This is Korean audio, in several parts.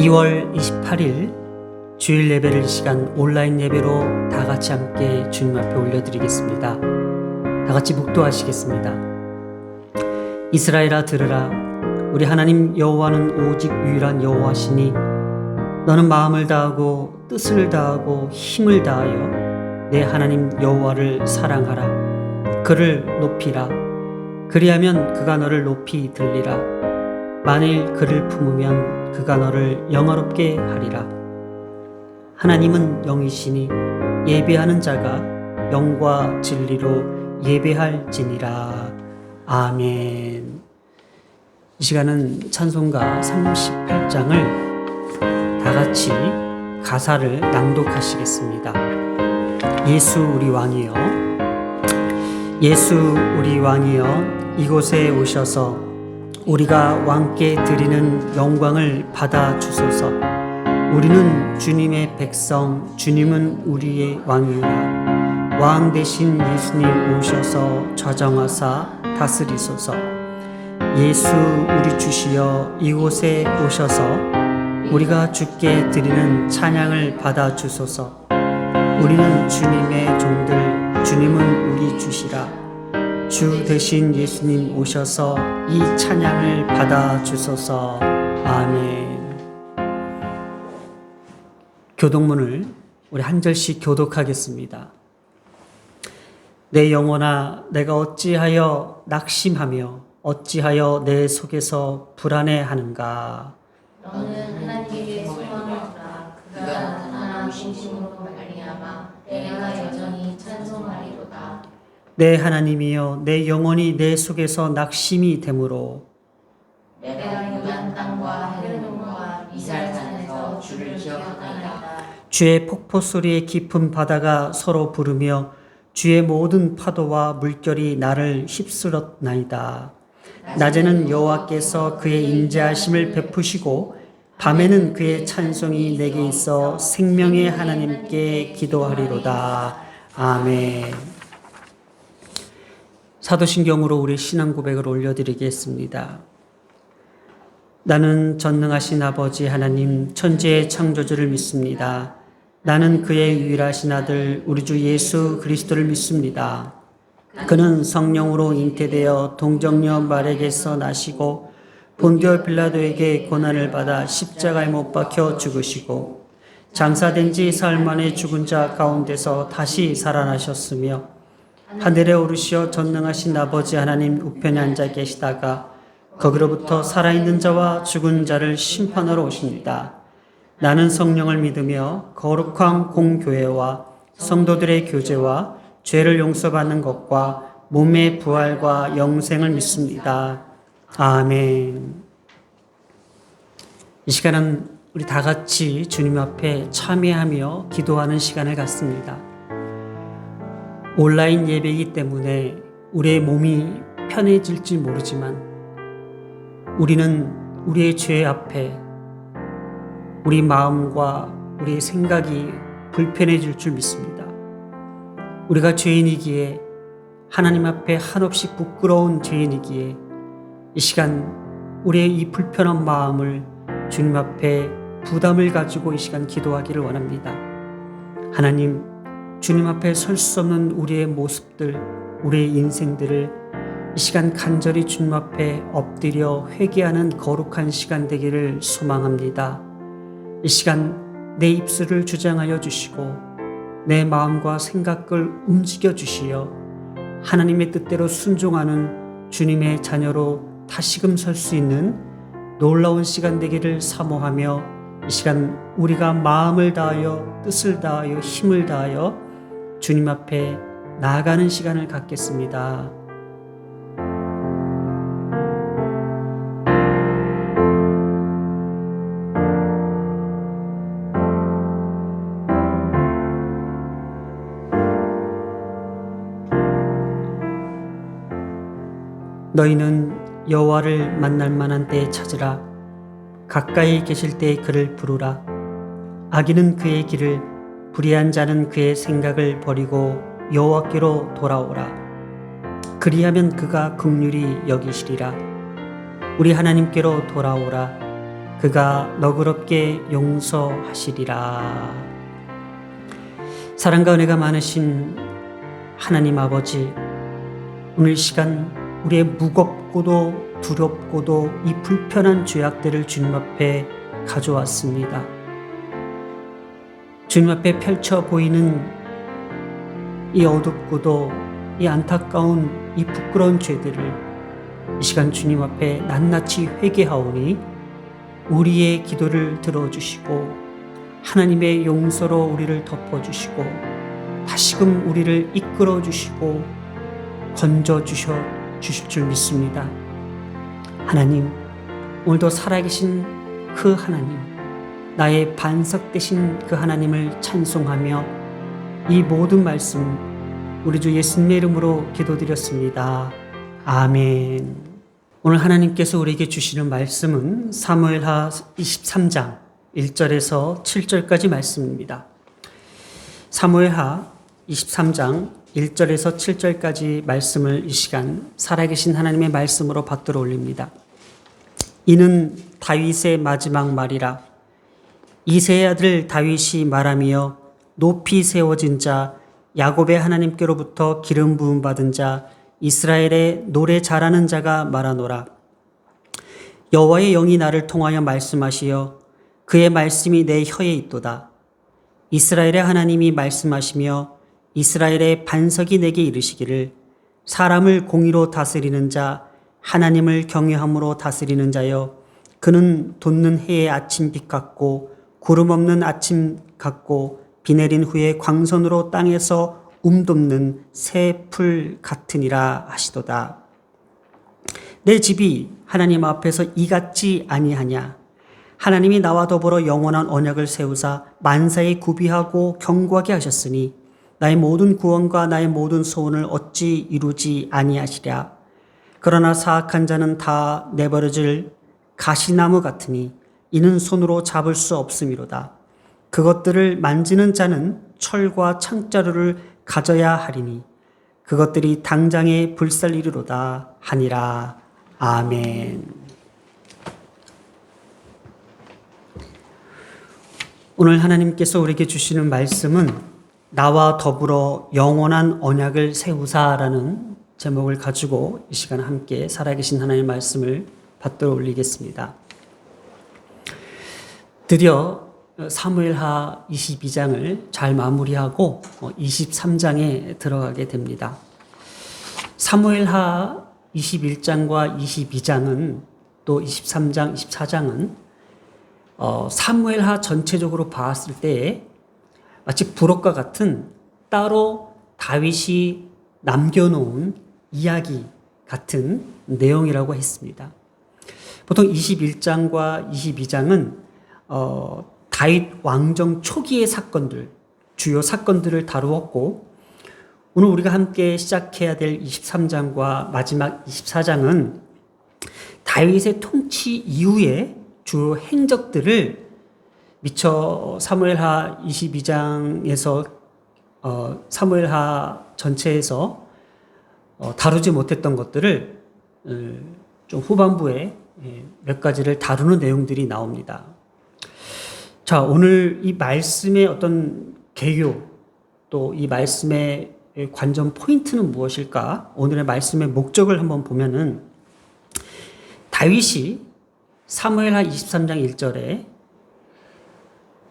2월 28일 주일 예배를 이 시간 온라인 예배로 다 같이 함께 주님 앞에 올려드리겠습니다. 다 같이 묵도하시겠습니다. 이스라엘아 들으라. 우리 하나님 여호와는 오직 유일한 여호와시니 너는 마음을 다하고 뜻을 다하고 힘을 다하여 내 하나님 여호와를 사랑하라. 그를 높이라. 그리하면 그가 너를 높이 들리라. 만일 그를 품으면 그가 너를 영화롭게 하리라. 하나님은 영이시니 예배하는 자가 영과 진리로 예배할지니라. 아멘. 이 시간은 찬송가 38장을 다 같이 가사를 낭독하시겠습니다. 예수 우리 왕이여, 예수 우리 왕이여, 이곳에 오셔서 우리가 왕께 드리는 영광을 받아 주소서. 우리는 주님의 백성, 주님은 우리의 왕이라. 왕 대신 예수님 오셔서 좌정하사 다스리소서. 예수 우리 주시여 이곳에 오셔서 우리가 주께 드리는 찬양을 받아 주소서. 우리는 주님의 종들, 주님은 우리 주시라. 주 대신 예수님 오셔서 이 찬양을 받아 주소서. 아멘. 교독문을 우리 한 절씩 교독하겠습니다. 내 영혼아, 내가 어찌하여 낙심하며 어찌하여 내 속에서 불안해하는가. 너는 하나님께 소망하라. 그가 나타나 신심으로 말미암아 내가 여전히 찬송하리로다. 내 하나님이여, 내 영혼이 내 속에서 낙심이 되므로 내가 요단 땅과 헤르몬과 미살산에서 주를 기억하나이다. 주의 폭포 소리에 깊은 바다가 서로 부르며 주의 모든 파도와 물결이 나를 휩쓸었나이다. 낮에는 여호와께서 그의 인자하심을 베푸시고 밤에는 그의 찬송이 내게 있어 생명의 하나님께 기도하리로다. 아멘. 사도신경으로 우리 신앙 고백을 올려드리겠습니다. 나는 전능하신 아버지 하나님 천지의 창조주를 믿습니다. 나는 그의 유일하신 아들 우리 주 예수 그리스도를 믿습니다. 그는 성령으로 잉태되어 동정녀 마리아에게서 나시고 본디오 빌라도에게 고난을 받아 십자가에 못 박혀 죽으시고 장사된 지 사흘 만에 죽은 자 가운데서 다시 살아나셨으며 하늘에 오르시어 전능하신 아버지 하나님 우편에 앉아 계시다가 거기로부터 살아있는 자와 죽은 자를 심판하러 오십니다. 나는 성령을 믿으며 거룩한 공교회와 성도들의 교제와 죄를 용서받는 것과 몸의 부활과 영생을 믿습니다. 아멘. 이 시간은 우리 다 같이 주님 앞에 참회하며 기도하는 시간을 갖습니다. 온라인 예배이기 때문에 우리의 몸이 편해질지 모르지만 우리는 우리의 죄 앞에 우리 마음과 우리의 생각이 불편해질 줄 믿습니다. 우리가 죄인이기에 하나님 앞에 한없이 부끄러운 죄인이기에 이 시간 우리의 이 불편한 마음을 주님 앞에 부담을 가지고 이 시간 기도하기를 원합니다. 하나님, 주님 앞에 설 수 없는 우리의 모습들, 우리의 인생들을 이 시간 간절히 주님 앞에 엎드려 회개하는 거룩한 시간 되기를 소망합니다. 이 시간 내 입술을 주장하여 주시고 내 마음과 생각을 움직여 주시어 하나님의 뜻대로 순종하는 주님의 자녀로 다시금 설 수 있는 놀라운 시간 되기를 사모하며 이 시간 우리가 마음을 다하여 뜻을 다하여 힘을 다하여 주님 앞에 나아가는 시간을 갖겠습니다. 너희는 여호와를 만날 만한 때에 찾으라. 가까이 계실 때에 그를 부르라. 악인은 그의 길을, 불의한 자는 그의 생각을 버리고 여호와께로 돌아오라. 그리하면 그가 긍휼히 여기시리라. 우리 하나님께로 돌아오라. 그가 너그럽게 용서하시리라. 사랑과 은혜가 많으신 하나님 아버지, 오늘 시간 우리의 무겁고도 두렵고도 이 불편한 죄악들을 주님 앞에 가져왔습니다. 주님 앞에 펼쳐 보이는 이 어둡고도 이 안타까운 이 부끄러운 죄들을 이 시간 주님 앞에 낱낱이 회개하오니 우리의 기도를 들어주시고 하나님의 용서로 우리를 덮어주시고 다시금 우리를 이끌어 주시고 건져 주실 줄 믿습니다. 하나님, 오늘도 살아계신 그 하나님, 나의 반석 되신 그 하나님을 찬송하며 이 모든 말씀 우리 주 예수님의 이름으로 기도드렸습니다. 아멘. 오늘 하나님께서 우리에게 주시는 말씀은 사무엘하 23장 1절에서 7절까지 말씀입니다. 사무엘하 23장 1절에서 7절까지 말씀을 이 시간 살아계신 하나님의 말씀으로 받들어 올립니다. 이는 다윗의 마지막 말이라. 이새의 아들 다윗이 말하며 높이 세워진 자 야곱의 하나님께로부터 기름 부음 받은 자 이스라엘의 노래 잘하는 자가 말하노라. 여호와의 영이 나를 통하여 말씀하시어 그의 말씀이 내 혀에 있도다. 이스라엘의 하나님이 말씀하시며 이스라엘의 반석이 내게 이르시기를 사람을 공의로 다스리는 자 하나님을 경외함으로 다스리는 자여 그는 돋는 해의 아침빛 같고 구름 없는 아침 같고 비 내린 후에 광선으로 땅에서 돋는 새 풀 같으니라 하시도다. 내 집이 하나님 앞에서 이같지 아니하냐. 하나님이 나와 더불어 영원한 언약을 세우사 만사에 구비하고 견고하게 하셨으니 나의 모든 구원과 나의 모든 소원을 어찌 이루지 아니하시랴. 그러나 사악한 자는 다 내버려질 가시나무 같으니 이는 손으로 잡을 수 없음이로다. 그것들을 만지는 자는 철과 창자루를 가져야 하리니 그것들이 당장에 불살이리로다 하니라. 아멘. 오늘 하나님께서 우리에게 주시는 말씀은 나와 더불어 영원한 언약을 세우사라는 제목을 가지고 이 시간 함께 살아계신 하나님의 말씀을 받들어 올리겠습니다. 드디어 사무엘하 22장을 잘 마무리하고 23장에 들어가게 됩니다. 사무엘하 21장과 22장은 또 23장, 24장은 사무엘하 전체적으로 봤을 때 마치 부록과 같은 따로 다윗이 남겨놓은 이야기 같은 내용이라고 했습니다. 보통 21장과 22장은 다윗 왕정 초기의 사건들, 주요 사건들을 다루었고 오늘 우리가 함께 시작해야 될 23장과 마지막 24장은 다윗의 통치 이후의 주요 행적들을 미처 사무엘하 22장에서 사무엘하 전체에서 다루지 못했던 것들을 좀 후반부에 몇 가지를 다루는 내용들이 나옵니다. 자, 오늘 이 말씀의 어떤 개요, 또 이 말씀의 관전 포인트는 무엇일까? 오늘의 말씀의 목적을 한번 보면은 다윗이 사무엘하 23장 1절에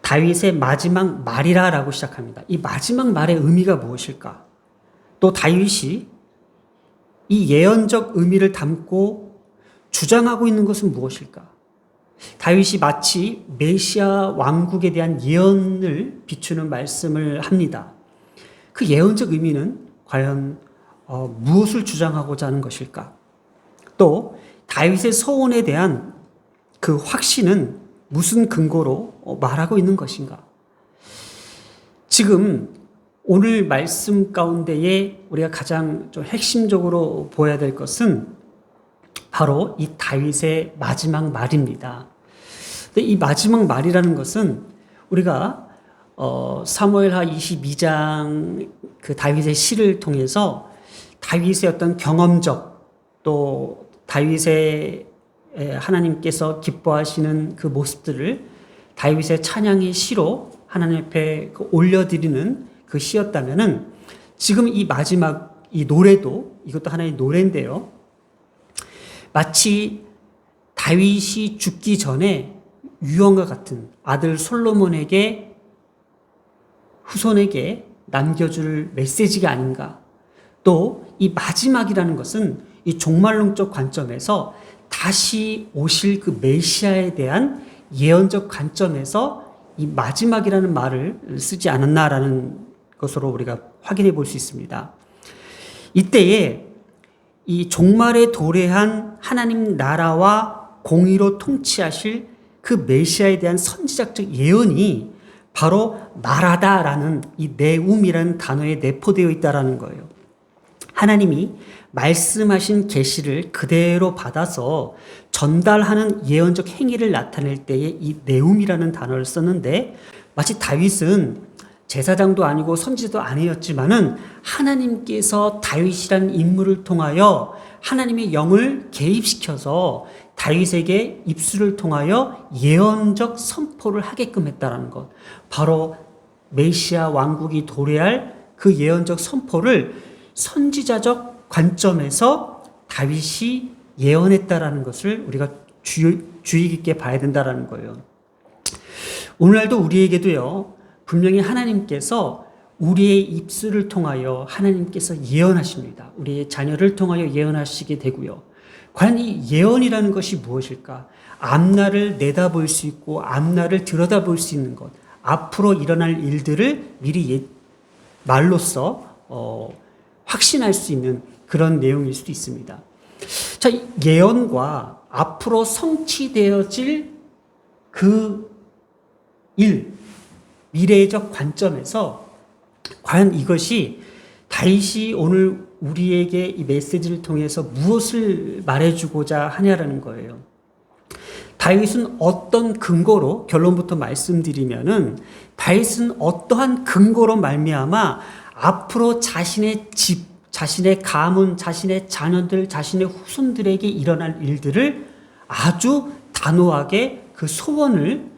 다윗의 마지막 말이라라고 시작합니다. 이 마지막 말의 의미가 무엇일까? 또 다윗이 이 예언적 의미를 담고 주장하고 있는 것은 무엇일까? 다윗이 마치 메시아 왕국에 대한 예언을 비추는 말씀을 합니다. 그 예언적 의미는 과연 무엇을 주장하고자 하는 것일까? 또 다윗의 서원에 대한 그 확신은 무슨 근거로 말하고 있는 것인가? 지금 오늘 말씀 가운데에 우리가 가장 좀 핵심적으로 보아야 될 것은 바로 이 다윗의 마지막 말입니다. 근데 이 마지막 말이라는 것은 우리가 사무엘하 22장 그 다윗의 시를 통해서 다윗의 어떤 경험적 또 다윗의 하나님께서 기뻐하시는 그 모습들을 다윗의 찬양의 시로 하나님 앞에 올려드리는 그 시였다면은 지금 이 마지막 이 노래도 이것도 하나의 노래인데요. 마치 다윗이 죽기 전에 유언과 같은 아들 솔로몬에게 후손에게 남겨줄 메시지가 아닌가. 또 이 마지막이라는 것은 이 종말론적 관점에서 다시 오실 그 메시아에 대한 예언적 관점에서 이 마지막이라는 말을 쓰지 않았나라는 것으로 우리가 확인해 볼 수 있습니다. 이때에 이 종말에 도래한 하나님 나라와 공의로 통치하실 그 메시아에 대한 선지자적 예언이 바로 말하다라는 이 네움이라는 단어에 내포되어 있다라는 거예요. 하나님이 말씀하신 계시를 그대로 받아서 전달하는 예언적 행위를 나타낼 때에 이 네움이라는 단어를 썼는데 마치 다윗은 제사장도 아니고 선지자도 아니었지만은 하나님께서 다윗이라는 인물을 통하여 하나님의 영을 개입시켜서 다윗에게 입술을 통하여 예언적 선포를 하게끔 했다라는 것. 바로 메시아 왕국이 도래할 그 예언적 선포를 선지자적 관점에서 다윗이 예언했다라는 것을 우리가 주의 깊게 봐야 된다라는 거예요. 오늘날도 우리에게도요, 분명히 하나님께서 우리의 입술을 통하여 하나님께서 예언하십니다. 우리의 자녀를 통하여 예언하시게 되고요. 과연 이 예언이라는 것이 무엇일까? 앞날을 내다볼 수 있고 앞날을 들여다볼 수 있는 것, 앞으로 일어날 일들을 미리 말로써 확신할 수 있는 그런 내용일 수도 있습니다. 자, 예언과 앞으로 성취되어질 그 일, 미래적 관점에서 과연 이것이 다윗이 오늘 우리에게 이 메시지를 통해서 무엇을 말해주고자 하냐라는 거예요. 다윗은 어떤 근거로, 결론부터 말씀드리면은 다윗은 어떠한 근거로 말미암아 앞으로 자신의 집, 자신의 가문, 자신의 자녀들, 자신의 후손들에게 일어날 일들을 아주 단호하게 그 소원을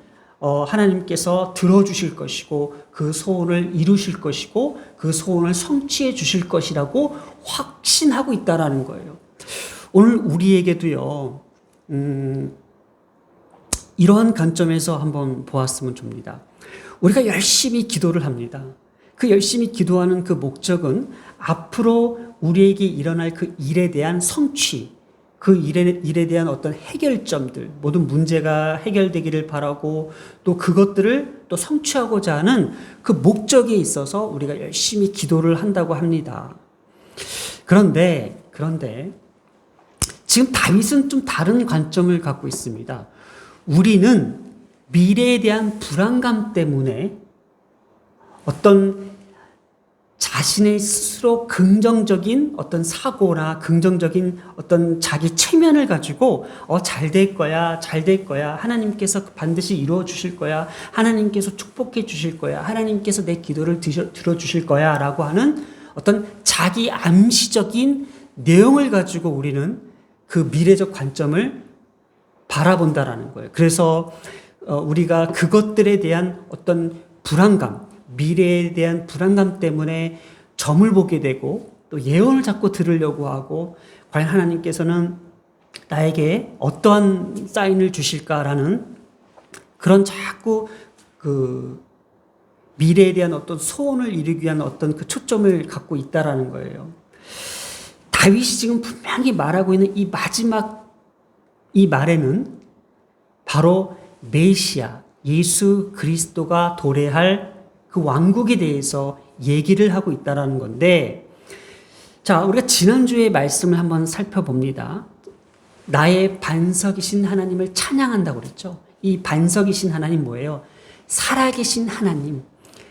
하나님께서 들어주실 것이고 그 소원을 이루실 것이고 그 소원을 성취해 주실 것이라고 확신하고 있다라는 거예요. 오늘 우리에게도요, 이러한 관점에서 한번 보았으면 좋습니다. 우리가 열심히 기도를 합니다. 그 열심히 기도하는 그 목적은 앞으로 우리에게 일어날 그 일에 대한 성취, 그 일에 대한 어떤 해결점들, 모든 문제가 해결되기를 바라고 또 그것들을 또 성취하고자 하는 그 목적에 있어서 우리가 열심히 기도를 한다고 합니다. 그런데 지금 다윗은 좀 다른 관점을 갖고 있습니다. 우리는 미래에 대한 불안감 때문에 어떤 자신의 스스로 긍정적인 어떤 사고나 긍정적인 어떤 자기 체면을 가지고 잘 될 거야, 잘 될 거야, 하나님께서 반드시 이루어 주실 거야, 하나님께서 축복해 주실 거야, 하나님께서 내 기도를 들어주실 거야 라고 하는 어떤 자기 암시적인 내용을 가지고 우리는 그 미래적 관점을 바라본다라는 거예요. 그래서 우리가 그것들에 대한 어떤 불안감, 미래에 대한 불안감 때문에 점을 보게 되고 또 예언을 자꾸 들으려고 하고 과연 하나님께서는 나에게 어떠한 사인을 주실까라는 그런 자꾸 그 미래에 대한 어떤 소원을 이루기 위한 어떤 그 초점을 갖고 있다라는 거예요. 다윗이 지금 분명히 말하고 있는 이 마지막 이 말에는 바로 메시아, 예수 그리스도가 도래할 그 왕국에 대해서 얘기를 하고 있다라는 건데, 자, 우리가 지난주에 말씀을 한번 살펴봅니다. 나의 반석이신 하나님을 찬양한다고 그랬죠. 이 반석이신 하나님 뭐예요? 살아계신 하나님.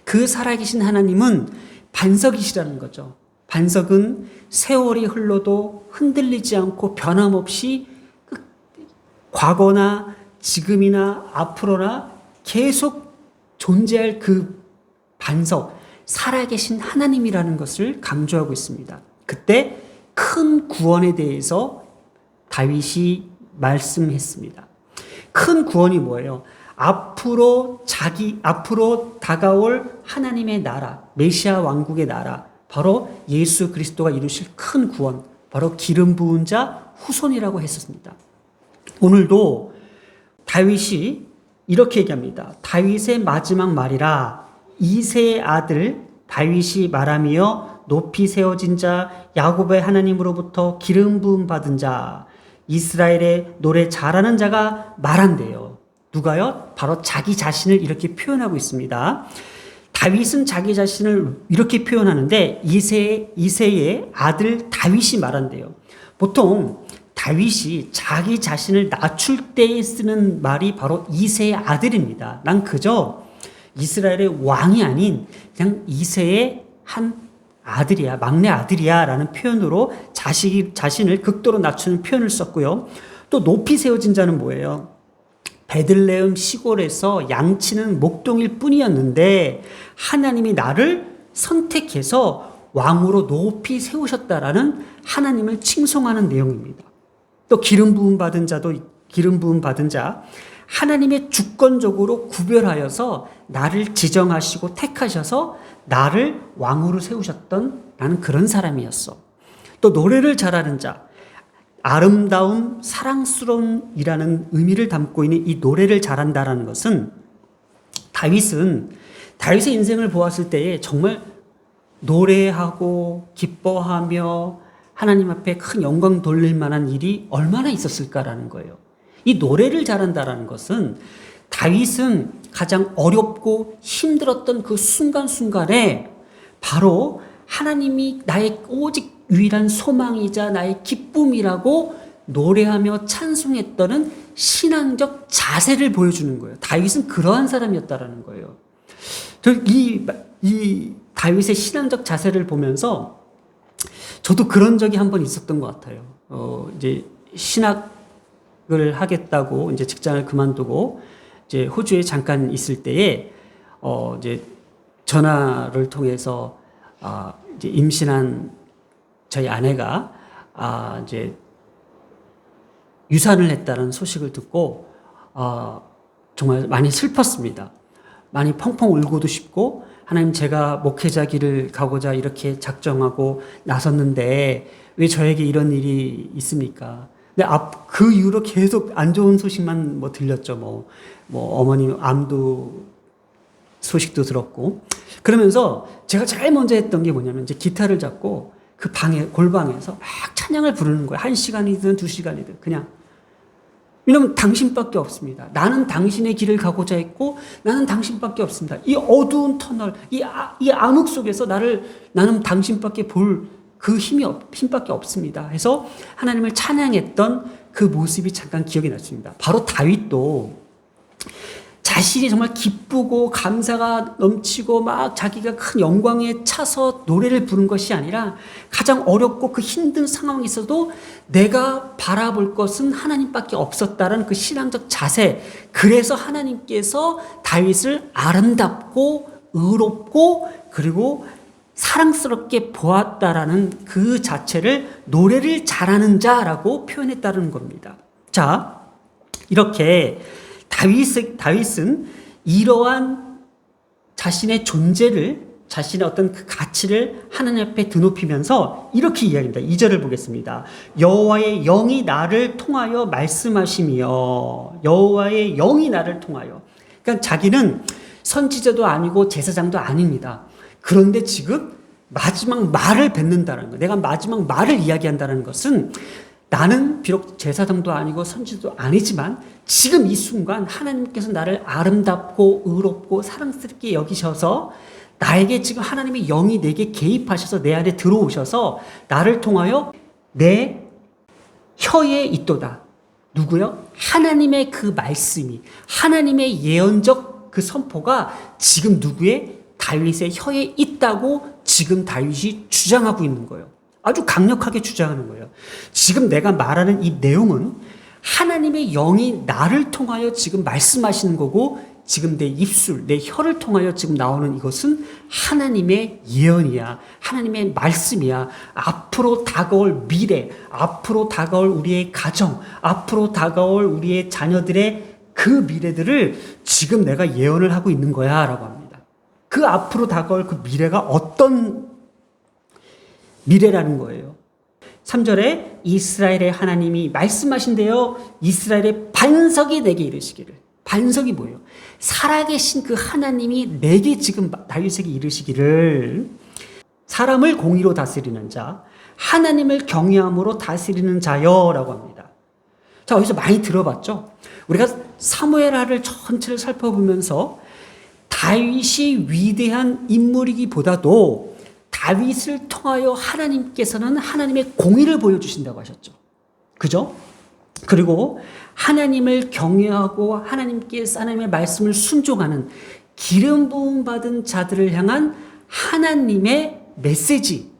그 살아계신 하나님은 반석이시라는 거죠. 반석은 세월이 흘러도 흔들리지 않고 변함없이 과거나 지금이나 앞으로나 계속 존재할 그 반석, 살아계신 하나님이라는 것을 강조하고 있습니다. 그때 큰 구원에 대해서 다윗이 말씀했습니다. 큰 구원이 뭐예요? 앞으로 다가올 하나님의 나라, 메시아 왕국의 나라, 바로 예수 그리스도가 이루실 큰 구원, 바로 기름 부은 자 후손이라고 했었습니다. 오늘도 다윗이 이렇게 얘기합니다. 다윗의 마지막 말이라 이새의 아들 다윗이 말하며 높이 세워진 자 야곱의 하나님으로부터 기름 부음 받은 자 이스라엘의 노래 잘하는 자가 말한대요. 누가요? 바로 자기 자신을 이렇게 표현하고 있습니다. 다윗은 자기 자신을 이렇게 표현하는데 이새의 아들 다윗이 말한대요. 보통 다윗이 자기 자신을 낮출 때에 쓰는 말이 바로 이새의 아들입니다. 난 그저 이스라엘의 왕이 아닌 그냥 이새의 한 아들이야, 막내 아들이야 라는 표현으로 자신을 극도로 낮추는 표현을 썼고요. 또 높이 세워진 자는 뭐예요? 베들레헴 시골에서 양치는 목동일 뿐이었는데 하나님이 나를 선택해서 왕으로 높이 세우셨다라는 하나님을 칭송하는 내용입니다. 또 기름 부음 받은 자 하나님의 주권적으로 구별하여서 나를 지정하시고 택하셔서 나를 왕으로 세우셨던 나는 그런 사람이었어. 또 노래를 잘하는 자, 아름다움, 사랑스러움이라는 의미를 담고 있는 이 노래를 잘한다라는 것은 다윗의 인생을 보았을 때에 정말 노래하고 기뻐하며 하나님 앞에 큰 영광 돌릴 만한 일이 얼마나 있었을까라는 거예요. 이 노래를 잘한다라는 것은 다윗은 가장 어렵고 힘들었던 그 순간순간에 바로 하나님이 나의 오직 유일한 소망이자 나의 기쁨이라고 노래하며 찬송했던 신앙적 자세를 보여주는 거예요. 다윗은 그러한 사람이었다라는 거예요. 이 다윗의 신앙적 자세를 보면서 저도 그런 적이 한 번 있었던 것 같아요. 이제 신학을 하겠다고 이제 직장을 그만두고 이제 호주에 잠깐 있을 때에 이제 전화를 통해서 이제 임신한 저희 아내가 이제 유산을 했다는 소식을 듣고 정말 많이 슬펐습니다. 많이 펑펑 울고도 싶고 하나님 제가 목회자 길을 가고자 이렇게 작정하고 나섰는데 왜 저에게 이런 일이 있습니까? 근데 그 이후로 계속 안 좋은 소식만 들렸죠. 뭐 어머님 암도 소식도 들었고 그러면서 제가 제일 먼저 했던 게 뭐냐면 이제 기타를 잡고 그 골방에서 막 찬양을 부르는 거예요. 1시간이든 2시간이든 그냥. 왜냐면 당신밖에 없습니다. 나는 당신의 길을 가고자 했고 나는 당신밖에 없습니다. 이 어두운 터널, 이 암흑 속에서 나는 당신밖에 볼 그 힘밖에 없습니다. 해서 하나님을 찬양했던 그 모습이 잠깐 기억이 났습니다. 바로 다윗도 자신이 정말 기쁘고 감사가 넘치고 막 자기가 큰 영광에 차서 노래를 부른 것이 아니라 가장 어렵고 그 힘든 상황에서도 내가 바라볼 것은 하나님밖에 없었다라는 그 신앙적 자세. 그래서 하나님께서 다윗을 아름답고 의롭고 그리고 사랑스럽게 보았다라는 그 자체를 노래를 잘하는 자라고 표현했다는 겁니다. 자, 이렇게 다윗은 이러한 자신의 존재를, 자신의 어떤 그 가치를 하나님 앞에 드높이면서 이렇게 이야기합니다. 2절을 보겠습니다. 여호와의 영이 나를 통하여 말씀하시며, 여호와의 영이 나를 통하여. 그러니까 자기는 선지자도 아니고 제사장도 아닙니다. 그런데 지금 마지막 말을 뱉는다는 거, 내가 마지막 말을 이야기한다는 것은 나는 비록 제사장도 아니고 선지자도 아니지만 지금 이 순간 하나님께서 나를 아름답고 의롭고 사랑스럽게 여기셔서 나에게 지금 하나님의 영이 내게 개입하셔서 내 안에 들어오셔서 나를 통하여 내 혀에 있도다. 누구요? 하나님의 그 말씀이, 하나님의 예언적 그 선포가 지금 누구의? 다윗의 혀에 있다고 지금 다윗이 주장하고 있는 거예요. 아주 강력하게 주장하는 거예요. 지금 내가 말하는 이 내용은 하나님의 영이 나를 통하여 지금 말씀하시는 거고 지금 내 입술, 내 혀를 통하여 지금 나오는 이것은 하나님의 예언이야. 하나님의 말씀이야. 앞으로 다가올 미래, 앞으로 다가올 우리의 가정, 앞으로 다가올 우리의 자녀들의 그 미래들을 지금 내가 예언을 하고 있는 거야 라고 합니다. 그 앞으로 다가올 그 미래가 어떤 미래라는 거예요. 3절에 이스라엘의 하나님이 말씀하신대요. 이스라엘의 반석이 내게 이르시기를. 반석이 뭐예요? 살아계신 그 하나님이 내게 지금 다윗에게 이르시기를 사람을 공의로 다스리는 자, 하나님을 경외함으로 다스리는 자여라고 합니다. 자, 어디서 많이 들어봤죠? 우리가 사무엘하를 전체를 살펴보면서 다윗이 위대한 인물이기보다도 다윗을 통하여 하나님께서는 하나님의 공의를 보여주신다고 하셨죠. 그죠? 그리고 하나님을 경외하고 하나님의 말씀을 순종하는 기름 부음 받은 자들을 향한 하나님의 메시지,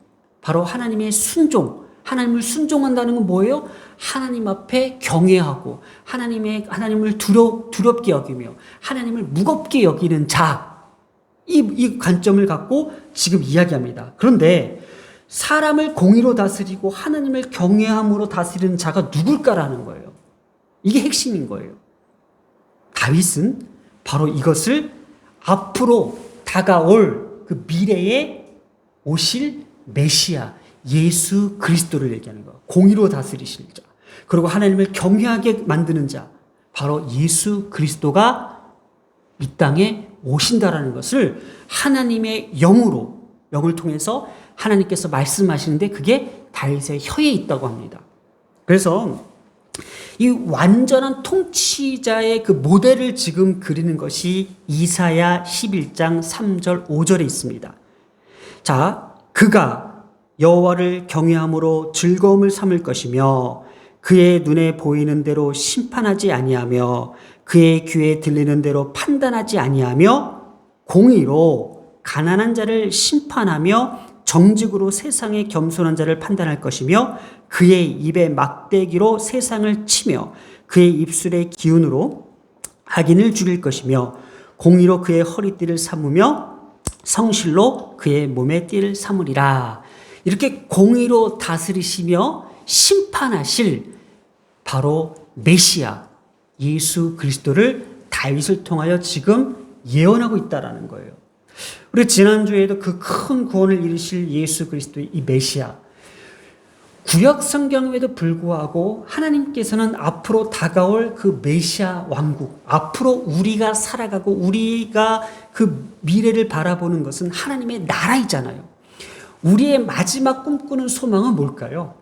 바로 하나님의 순종, 하나님을 순종한다는 건 뭐예요? 하나님 앞에 경외하고 하나님을 두렵게 여기며 하나님을 무겁게 여기는 자, 이 관점을 갖고 지금 이야기합니다. 그런데 사람을 공의로 다스리고 하나님을 경외함으로 다스리는 자가 누굴까라는 거예요. 이게 핵심인 거예요. 다윗은 바로 이것을 앞으로 다가올 그 미래에 오실 메시아 예수 그리스도를 얘기하는 거예요. 공의로 다스리실 자, 그리고 하나님을 경외하게 만드는 자, 바로 예수 그리스도가 이 땅에 오신다라는 것을 하나님의 영을 통해서 하나님께서 말씀하시는데 그게 다윗의 혀에 있다고 합니다. 그래서 이 완전한 통치자의 그 모델을 지금 그리는 것이 이사야 11장 3절 5절에 있습니다. 자, 그가 여호와를 경외함으로 즐거움을 삼을 것이며 그의 눈에 보이는 대로 심판하지 아니하며 그의 귀에 들리는 대로 판단하지 아니하며 공의로 가난한 자를 심판하며 정직으로 세상의 겸손한 자를 판단할 것이며 그의 입에 막대기로 세상을 치며 그의 입술의 기운으로 악인을 죽일 것이며 공의로 그의 허리띠를 삼으며 성실로 그의 몸의 띠를 삼으리라. 이렇게 공의로 다스리시며 심판하실 바로 메시아 예수 그리스도를 다윗을 통하여 지금 예언하고 있다라는 거예요. 우리 지난주에도 그 큰 구원을 이루실 예수 그리스도의 이 메시아, 구약 성경에도 불구하고 하나님께서는 앞으로 다가올 그 메시아 왕국, 앞으로 우리가 살아가고 우리가 그 미래를 바라보는 것은 하나님의 나라이잖아요. 우리의 마지막 꿈꾸는 소망은 뭘까요?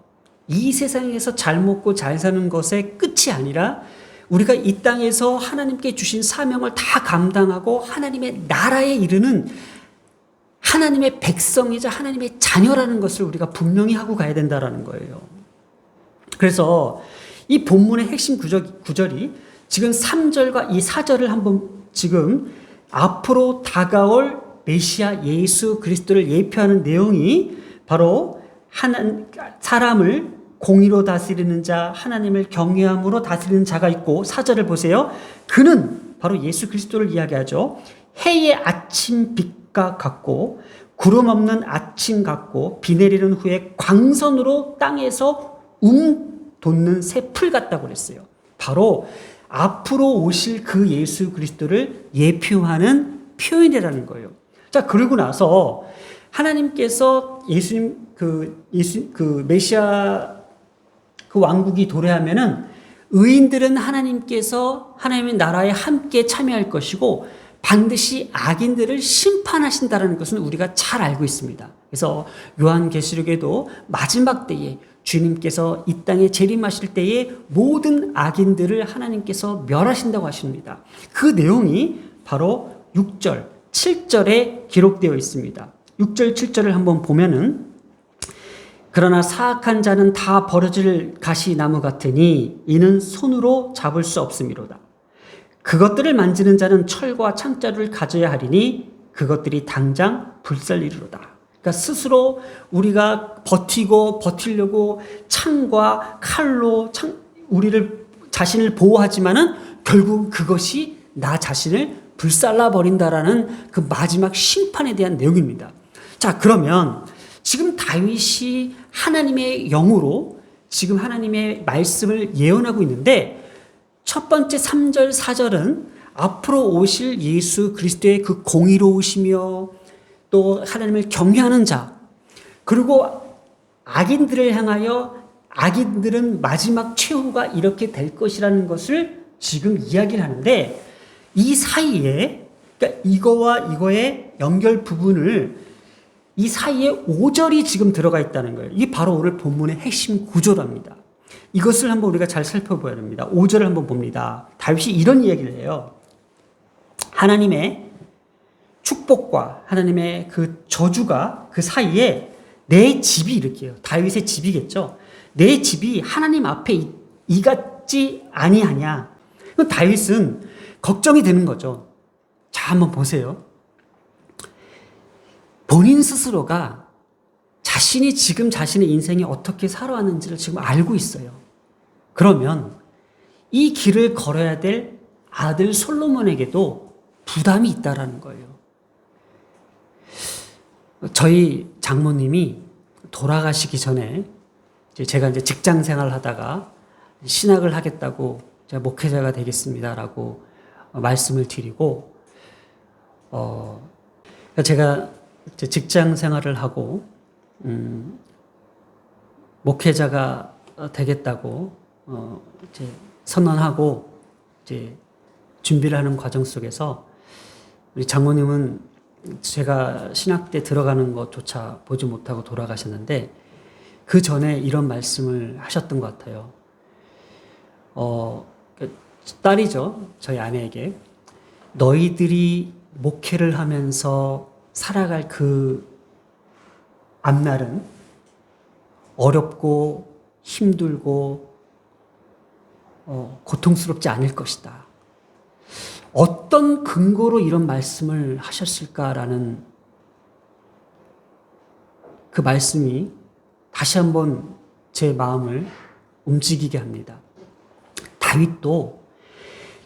이 세상에서 잘 먹고 잘 사는 것의 끝이 아니라 우리가 이 땅에서 하나님께 주신 사명을 다 감당하고 하나님의 나라에 이르는 하나님의 백성이자 하나님의 자녀라는 것을 우리가 분명히 하고 가야 된다는 거예요. 그래서 이 본문의 핵심 구절이 지금 3절과 이 4절을 한번 지금 앞으로 다가올 메시아 예수 그리스도를 예표하는 내용이 바로 사람을 공의로 다스리는 자, 하나님을 경외함으로 다스리는 자가 있고 4절을 보세요. 그는 바로 예수 그리스도를 이야기하죠. 해의 아침 빛과 같고 구름 없는 아침 같고 비 내리는 후에 광선으로 땅에서 돋는 새 풀 같다고 그랬어요. 바로 앞으로 오실 그 예수 그리스도를 예표하는 표현이라는 거예요. 자, 그러고 나서 하나님께서 메시아 그 왕국이 도래하면은 의인들은 하나님께서 하나님의 나라에 함께 참여할 것이고 반드시 악인들을 심판하신다는 것은 우리가 잘 알고 있습니다. 그래서 요한계시록에도 마지막 때에 주님께서 이 땅에 재림하실 때에 모든 악인들을 하나님께서 멸하신다고 하십니다. 그 내용이 바로 6절, 7절에 기록되어 있습니다. 6절, 7절을 한번 보면은 그러나 사악한 자는 다 버려질 가시나무 같으니 이는 손으로 잡을 수 없음이로다. 그것들을 만지는 자는 철과 창자를 가져야 하리니 그것들이 당장 불살리리로다. 그러니까 스스로 우리가 버티려고 창과 칼로 자신을 보호하지만은 결국 그것이 나 자신을 불살라 버린다라는 그 마지막 심판에 대한 내용입니다. 자, 그러면 지금 다윗이 하나님의 영으로 지금 하나님의 말씀을 예언하고 있는데 첫 번째 3절, 4절은 앞으로 오실 예수 그리스도의 그 공의로우시며 또 하나님을 경외하는 자, 그리고 악인들을 향하여 악인들은 마지막 최후가 이렇게 될 것이라는 것을 지금 이야기를 하는데 이 사이에, 그러니까 이거와 이거의 연결 부분을 이 사이에 5절이 지금 들어가 있다는 거예요. 이게 바로 오늘 본문의 핵심 구조랍니다. 이것을 한번 우리가 잘 살펴봐야 됩니다. 5절을 한번 봅니다. 다윗이 이런 이야기를 해요. 하나님의 축복과 하나님의 그 저주가 그 사이에 내 집이 이렇게요. 다윗의 집이겠죠. 내 집이 하나님 앞에 이같지 아니하냐. 그럼 다윗은 걱정이 되는 거죠. 자, 한번 보세요. 본인 스스로가 자신이 지금 자신의 인생이 어떻게 살아왔는지를 지금 알고 있어요. 그러면 이 길을 걸어야 될 아들 솔로몬에게도 부담이 있다라는 거예요. 저희 장모님이 돌아가시기 전에 제가 이제 직장 생활을 하다가 신학을 하겠다고 제가 목회자가 되겠습니다라고 말씀을 드리고, 제가 이제 직장 생활을 하고, 목회자가 되겠다고, 이제 선언하고, 이제 준비를 하는 과정 속에서 우리 장모님은 제가 신학 때 들어가는 것조차 보지 못하고 돌아가셨는데 그 전에 이런 말씀을 하셨던 것 같아요. 딸이죠. 저희 아내에게 너희들이 목회를 하면서 살아갈 그 앞날은 어렵고 힘들고 고통스럽지 않을 것이다. 어떤 근거로 이런 말씀을 하셨을까라는 그 말씀이 다시 한번 제 마음을 움직이게 합니다. 다윗도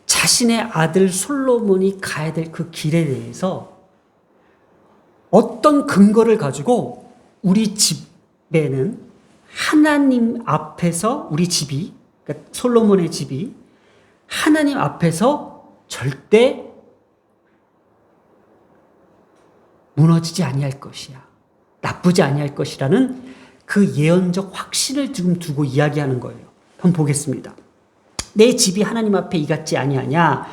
자신의 아들 솔로몬이 가야 될 그 길에 대해서 어떤 근거를 가지고 우리 집에는 하나님 앞에서 우리 집이, 그러니까 솔로몬의 집이 하나님 앞에서 절대 무너지지 아니할 것이야. 나쁘지 아니할 것이라는 그 예언적 확신을 지금 두고 이야기하는 거예요. 한번 보겠습니다. 내 집이 하나님 앞에 이같지 아니하냐.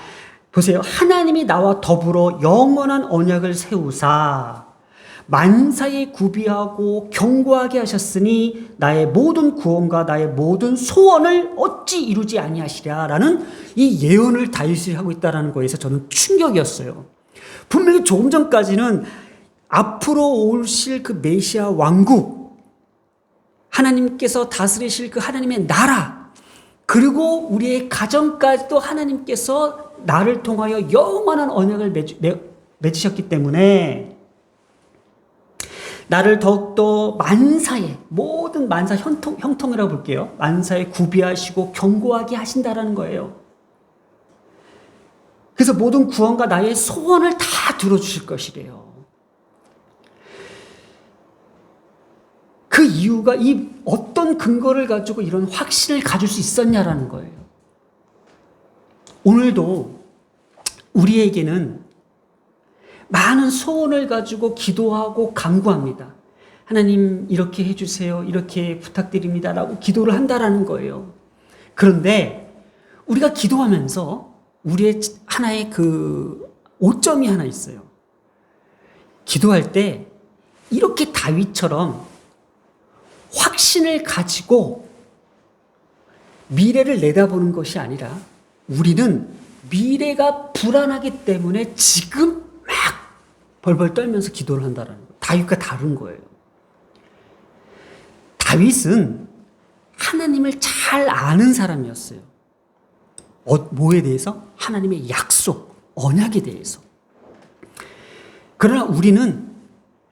보세요. 하나님이 나와 더불어 영원한 언약을 세우사 만사에 구비하고 견고하게 하셨으니 나의 모든 구원과 나의 모든 소원을 어찌 이루지 아니하시랴라는 이 예언을 다윗이 하고 있다는 거에서 저는 충격이었어요. 분명히 조금 전까지는 앞으로 오실 그 메시아 왕국, 하나님께서 다스리실 그 하나님의 나라, 그리고 우리의 가정까지도 하나님께서 나를 통하여 영원한 언약을 맺으셨기 때문에 나를 더욱더 만사에, 모든 만사 형통이라고 볼게요. 만사에 구비하시고 견고하게 하신다라는 거예요. 그래서 모든 구원과 나의 소원을 다 들어주실 것이래요. 그 이유가 이 어떤 근거를 가지고 이런 확신을 가질 수 있었냐라는 거예요. 오늘도 우리에게는 많은 소원을 가지고 기도하고 간구합니다. 하나님 이렇게 해주세요. 이렇게 부탁드립니다. 라고 기도를 한다라는 거예요. 그런데 우리가 기도하면서 우리의 하나의 그 오점이 하나 있어요. 기도할 때 이렇게 다윗처럼 확신을 가지고 미래를 내다보는 것이 아니라 우리는 미래가 불안하기 때문에 지금 막 벌벌 떨면서 기도를 한다는 거예요. 다윗과 다른 거예요. 다윗은 하나님을 잘 아는 사람이었어요. 뭐에 대해서? 하나님의 약속, 언약에 대해서. 그러나 우리는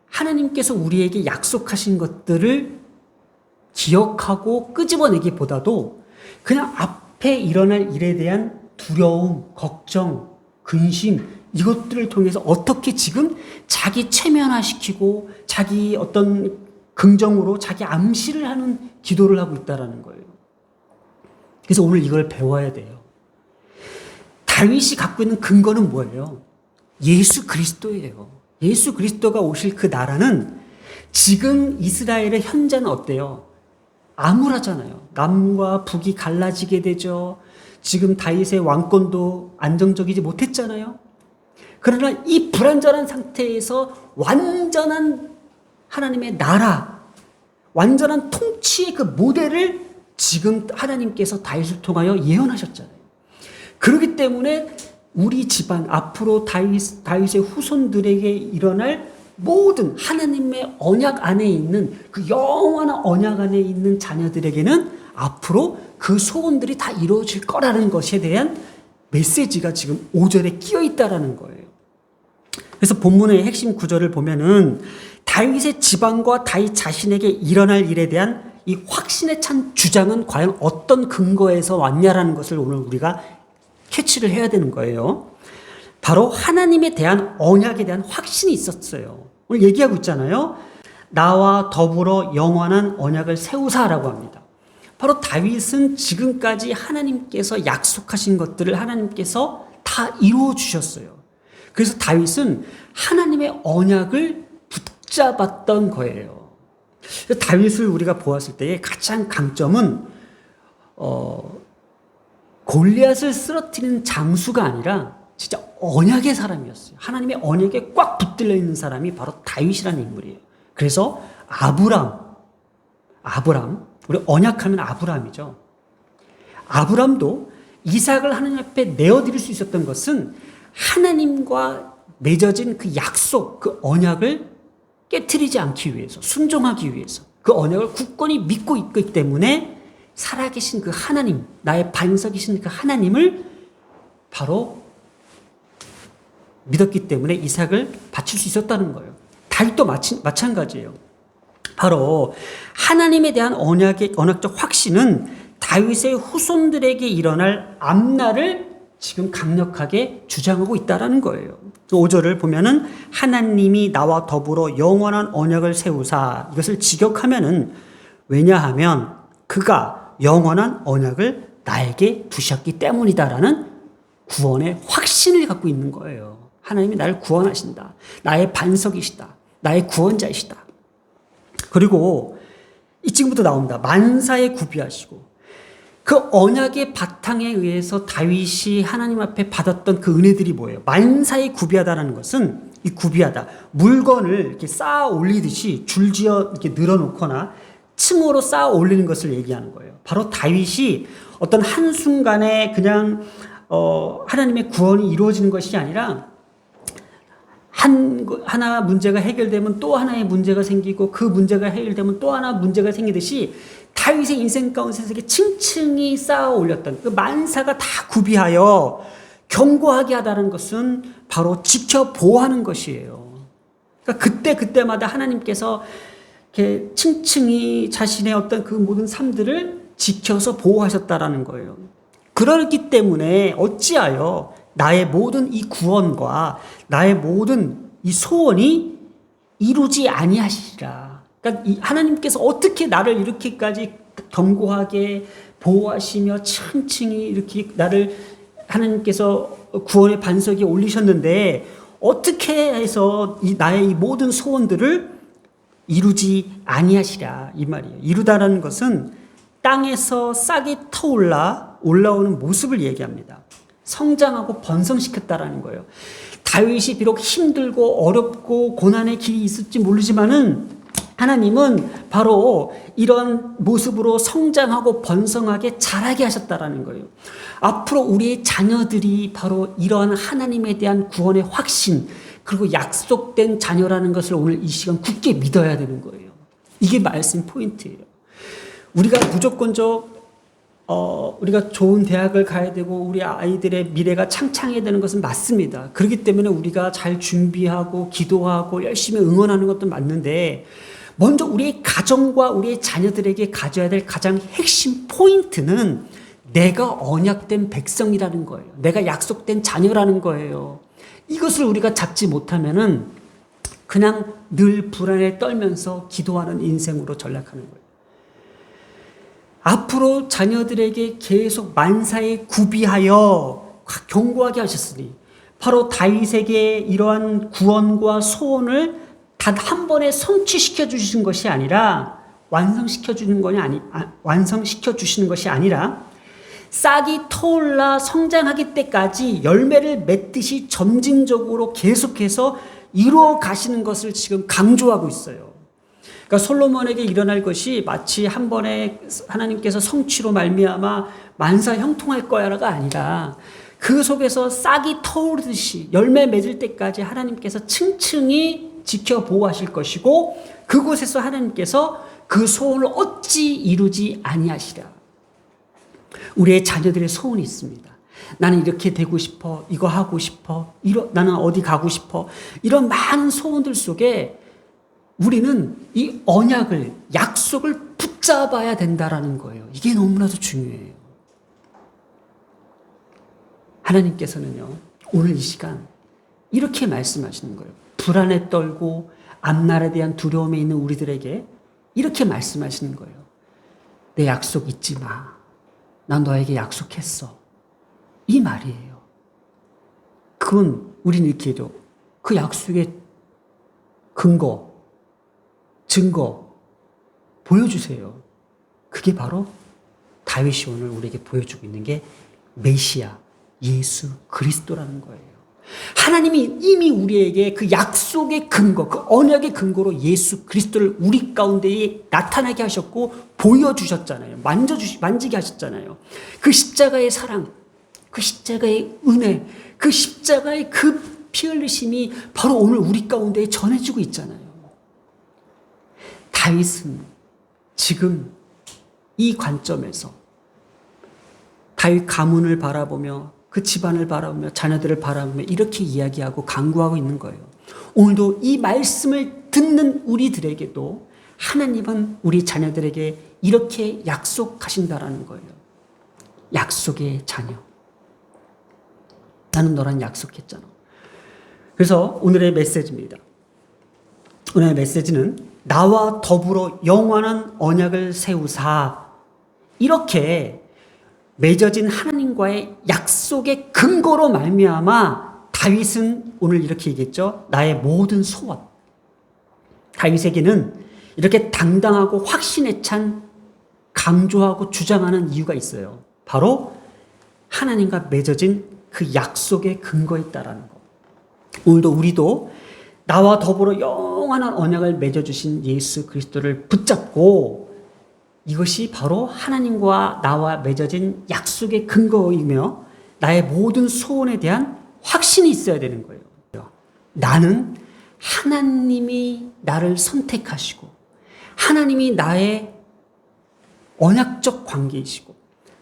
하나님께서 우리에게 약속하신 것들을 기억하고 끄집어내기보다도 그냥 앞에 일어날 일에 대한 두려움, 걱정, 근심 이것들을 통해서 어떻게 지금 자기 체면화시키고 자기 어떤 긍정으로 자기 암시를 하는 기도를 하고 있다는 거예요. 그래서 오늘 이걸 배워야 돼요. 다윗이 갖고 있는 근거는 뭐예요? 예수 그리스도예요. 예수 그리스도가 오실 그 나라는 지금 이스라엘의 현재는 어때요? 암울하잖아요. 남과 북이 갈라지게 되죠. 지금 다윗의 왕권도 안정적이지 못했잖아요. 그러나 이 불안전한 상태에서 완전한 하나님의 나라, 완전한 통치의 그 모델을 지금 하나님께서 다윗을 통하여 예언하셨잖아요. 그렇기 때문에 우리 집안 앞으로 다윗의 후손들에게 일어날 모든 하나님의 언약 안에 있는 그 영원한 언약 안에 있는 자녀들에게는 앞으로 그 소원들이 다 이루어질 거라는 것에 대한 메시지가 지금 5절에 끼어 있다라는 거예요. 그래서 본문의 핵심 구절을 보면은 다윗의 집안과 다윗 자신에게 일어날 일에 대한 이 확신에 찬 주장은 과연 어떤 근거에서 왔냐라는 것을 오늘 우리가 캐치를 해야 되는 거예요. 바로 하나님에 대한 언약에 대한 확신이 있었어요. 오늘 얘기하고 있잖아요. 나와 더불어 영원한 언약을 세우사라고 합니다. 바로 다윗은 지금까지 하나님께서 약속하신 것들을 하나님께서 다 이루어 주셨어요. 그래서 다윗은 하나님의 언약을 붙잡았던 거예요. 다윗을 우리가 보았을 때의 가장 강점은 골리앗을 쓰러뜨리는 장수가 아니라 진짜 언약의 사람이었어요. 하나님의 언약에 꽉 붙들려 있는 사람이 바로 다윗이라는 인물이에요. 그래서 아브람, 우리 언약하면 아브람이죠. 아브람도 이삭을 하나님 앞에 내어드릴 수 있었던 것은 하나님과 맺어진 그 약속, 그 언약을 깨트리지 않기 위해서, 순종하기 위해서 그 언약을 굳건히 믿고 있기 때문에 살아계신 그 하나님, 나의 반석이신 그 하나님을 바로 믿었기 때문에 이삭을 바칠 수 있었다는 거예요. 다윗도 마찬가지예요. 바로 하나님에 대한 언약적 확신은 다윗의 후손들에게 일어날 앞날을 지금 강력하게 주장하고 있다라는 거예요. 5절을 보면은 하나님이 나와 더불어 영원한 언약을 세우사, 이것을 직역하면은 왜냐하면 그가 영원한 언약을 나에게 두셨기 때문이다라는 구원의 확신을 갖고 있는 거예요. 하나님이 나를 구원하신다. 나의 반석이시다. 나의 구원자이시다. 그리고 이 지금부터 나옵니다. 만사에 구비하시고, 그 언약의 바탕에 의해서 다윗이 하나님 앞에 받았던 그 은혜들이 뭐예요? 만사에 구비하다라는 것은, 이 구비하다, 물건을 이렇게 쌓아 올리듯이 줄지어 이렇게 늘어놓거나 층으로 쌓아 올리는 것을 얘기하는 거예요. 바로 다윗이 어떤 한순간에 그냥 하나님의 구원이 이루어지는 것이 아니라 하나 문제가 해결되면 또 하나의 문제가 생기고, 그 문제가 해결되면 또 하나 문제가 생기듯이 다윗의 인생 가운데서 이렇게 층층이 쌓아 올렸던 그 만사가 다 구비하여 견고하게 하다는 것은 바로 지켜 보호하는 것이에요. 그러니까 그때마다 하나님께서 이렇게 층층이 자신의 어떤 그 모든 삶들을 지켜서 보호하셨다라는 거예요. 그렇기 때문에 어찌하여 나의 모든 이 구원과 나의 모든 이 소원이 이루지 아니하시리라. 그러니까 이 하나님께서 어떻게 나를 이렇게까지 견고하게 보호하시며 층층이 이렇게 나를 하나님께서 구원의 반석에 올리셨는데 어떻게 해서 나의 이 모든 소원들을 이루지 아니하시랴, 이 말이에요. 이루다라는 것은 땅에서 싹이 올라오는 모습을 얘기합니다. 성장하고 번성시켰다라는 거예요. 다윗이 비록 힘들고 어렵고 고난의 길이 있을지 모르지만은 하나님은 바로 이런 모습으로 성장하고 번성하게 자라게 하셨다라는 거예요. 앞으로 우리의 자녀들이 바로 이러한 하나님에 대한 구원의 확신, 그리고 약속된 자녀라는 것을 오늘 이 시간 굳게 믿어야 되는 거예요. 이게 말씀 포인트예요. 우리가 무조건적 우리가 좋은 대학을 가야 되고 우리 아이들의 미래가 창창해야 되는 것은 맞습니다. 그렇기 때문에 우리가 잘 준비하고 기도하고 열심히 응원하는 것도 맞는데, 먼저 우리의 가정과 우리의 자녀들에게 가져야 될 가장 핵심 포인트는 내가 언약된 백성이라는 거예요. 내가 약속된 자녀라는 거예요. 이것을 우리가 잡지 못하면은 그냥 늘 불안에 떨면서 기도하는 인생으로 전락하는 거예요. 앞으로 자녀들에게 계속 만사에 구비하여 경고하게 하셨으니 바로 다윗에게 이러한 구원과 소원을 단 한 번에 성취시켜 주시는 것이 아니라 완성시켜 주시는 것이 아니라 싹이 터올라 성장하기 때까지 열매를 맺듯이 점진적으로 계속해서 이루어 가시는 것을 지금 강조하고 있어요. 그러니까 솔로몬에게 일어날 것이 마치 한 번에 하나님께서 성취로 말미암아 만사 형통할 거야가 아니라 그 속에서 싹이 터오르듯이 열매 맺을 때까지 하나님께서 층층이 지켜 보호하실 것이고 그곳에서 하나님께서 그 소원을 어찌 이루지 아니하시랴. 우리의 자녀들의 소원이 있습니다. 나는 이렇게 되고 싶어, 이거 하고 싶어, 나는 어디 가고 싶어, 이런 많은 소원들 속에 우리는 이 언약을, 약속을 붙잡아야 된다라는 거예요. 이게 너무나도 중요해요. 하나님께서는요, 오늘 이 시간 이렇게 말씀하시는 거예요. 불안에 떨고 앞날에 대한 두려움에 있는 우리들에게 이렇게 말씀하시는 거예요. 내 약속 잊지 마. 난 너에게 약속했어. 이 말이에요. 그건 우리는 이렇게 해도 그 약속의 근거, 증거 보여주세요. 그게 바로 다윗이 오늘 우리에게 보여주고 있는 게 메시아, 예수 그리스도라는 거예요. 하나님이 이미 우리에게 그 약속의 근거, 그 언약의 근거로 예수 그리스도를 우리 가운데에 나타나게 하셨고 보여주셨잖아요. 만지게 하셨잖아요. 그 십자가의 사랑, 그 십자가의 은혜, 그 십자가의 그 피 흘리심이 바로 오늘 우리 가운데에 전해지고 있잖아요. 다윗은 지금 이 관점에서 다윗 가문을 바라보며 그 집안을 바라보며 자녀들을 바라보며 이렇게 이야기하고 강구하고 있는 거예요. 오늘도 이 말씀을 듣는 우리들에게도 하나님은 우리 자녀들에게 이렇게 약속하신다라는 거예요. 약속의 자녀. 나는 너랑 약속했잖아. 그래서 오늘의 메시지입니다. 오늘의 메시지는 나와 더불어 영원한 언약을 세우사, 이렇게 맺어진 하나님과의 약속의 근거로 말미암아 다윗은 오늘 이렇게 얘기했죠. 나의 모든 소원. 다윗에게는 이렇게 당당하고 확신에 찬 강조하고 주장하는 이유가 있어요. 바로 하나님과 맺어진 그 약속의 근거에 있다라는 거. 오늘도 우리도 나와 더불어 영원한 언약을 맺어주신 예수 그리스도를 붙잡고 이것이 바로 하나님과 나와 맺어진 약속의 근거이며 나의 모든 소원에 대한 확신이 있어야 되는 거예요. 나는 하나님이 나를 선택하시고 하나님이 나의 언약적 관계이시고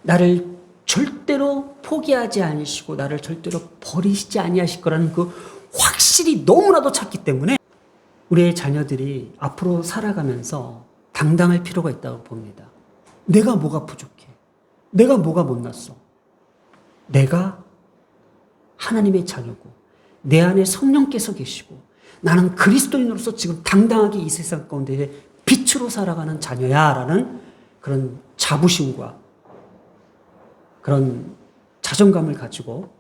나를 절대로 포기하지 않으시고 나를 절대로 버리시지 아니하실 거라는 그 확실히 너무나도 찾기 때문에 우리의 자녀들이 앞으로 살아가면서 당당할 필요가 있다고 봅니다. 내가 뭐가 부족해? 내가 뭐가 못났어? 내가 하나님의 자녀고 내 안에 성령께서 계시고 나는 그리스도인으로서 지금 당당하게 이 세상 가운데 빛으로 살아가는 자녀야라는 그런 자부심과 그런 자존감을 가지고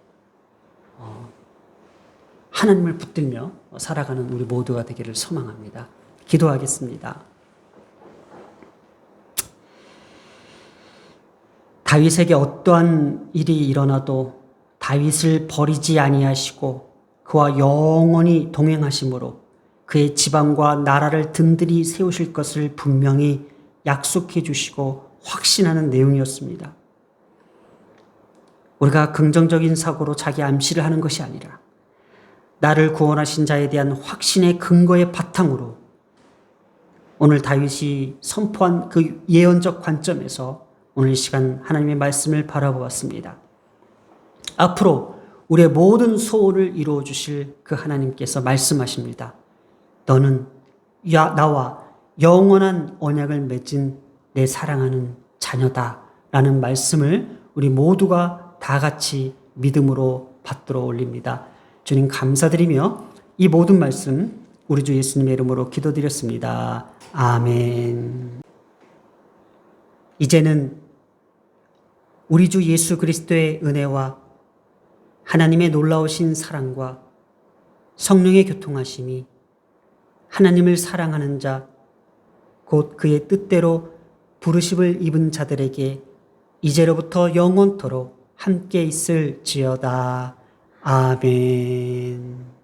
하나님을 붙들며 살아가는 우리 모두가 되기를 소망합니다. 기도하겠습니다. 다윗에게 어떠한 일이 일어나도 다윗을 버리지 아니하시고 그와 영원히 동행하심으로 그의 지방과 나라를 든든히 세우실 것을 분명히 약속해 주시고 확신하는 내용이었습니다. 우리가 긍정적인 사고로 자기 암시를 하는 것이 아니라 나를 구원하신 자에 대한 확신의 근거의 바탕으로 오늘 다윗이 선포한 그 예언적 관점에서 오늘 이 시간 하나님의 말씀을 바라보았습니다. 앞으로 우리의 모든 소원을 이루어 주실 그 하나님께서 말씀하십니다. 너는 나와 영원한 언약을 맺은 내 사랑하는 자녀다 라는 말씀을 우리 모두가 다 같이 믿음으로 받들어 올립니다. 주님 감사드리며 이 모든 말씀 우리 주 예수님의 이름으로 기도드렸습니다. 아멘. 이제는 우리 주 예수 그리스도의 은혜와 하나님의 놀라우신 사랑과 성령의 교통하심이 하나님을 사랑하는 자, 곧 그의 뜻대로 부르심을 입은 자들에게 이제로부터 영원토록 함께 있을지어다. 아멘.